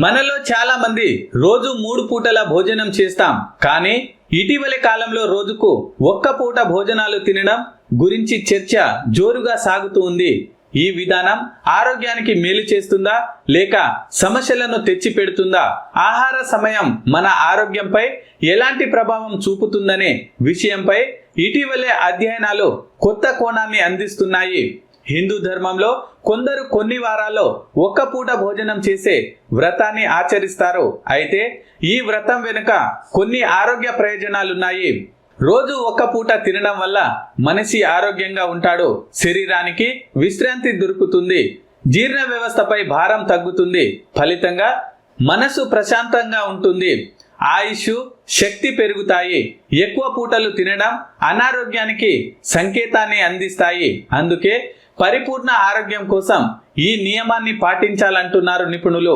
మనలో చాలా మంది రోజు 3 పూటల భోజనం చేస్తాం. కానీ ఇటీవలి కాలంలో రోజుకు 1 పూట భోజనాలు తినడం గురించి చర్చ జోరుగా సాగుతూ ఉంది. ఈ విధానం ఆరోగ్యానికి మేలు చేస్తుందా లేక సమస్యలను తెచ్చి పెడుతుందా? ఆహార సమయం మన ఆరోగ్యంపై ఎలాంటి ప్రభావం చూపుతుందనే విషయంపై ఇటీవలే అధ్యయనాలు కొత్త కోణాన్ని అందిస్తున్నాయి. హిందూ ధర్మంలో కొందరు కొన్ని వారాల్లో 1 పూట భోజనం చేసే వ్రతాన్ని ఆచరిస్తారు. అయితే ఈ వ్రతం వెనుక కొన్ని ఆరోగ్య ప్రయోజనాలున్నాయి. రోజు 1 పూట తినడం వల్ల మనిషి ఆరోగ్యంగా ఉంటాడు. శరీరానికి విశ్రాంతి దొరుకుతుంది. జీర్ణ వ్యవస్థపై భారం తగ్గుతుంది. ఫలితంగా మనసు ప్రశాంతంగా ఉంటుంది. ఆయుష్, శక్తి పెరుగుతాయి. ఎక్కువ పూటలు తినడం అనారోగ్యానికి సంకేతాన్ని అందిస్తాయి. అందుకే పరిపూర్ణ ఆరోగ్యం కోసం ఈ నియమాన్ని పాటించాలంటున్నారు నిపుణులు.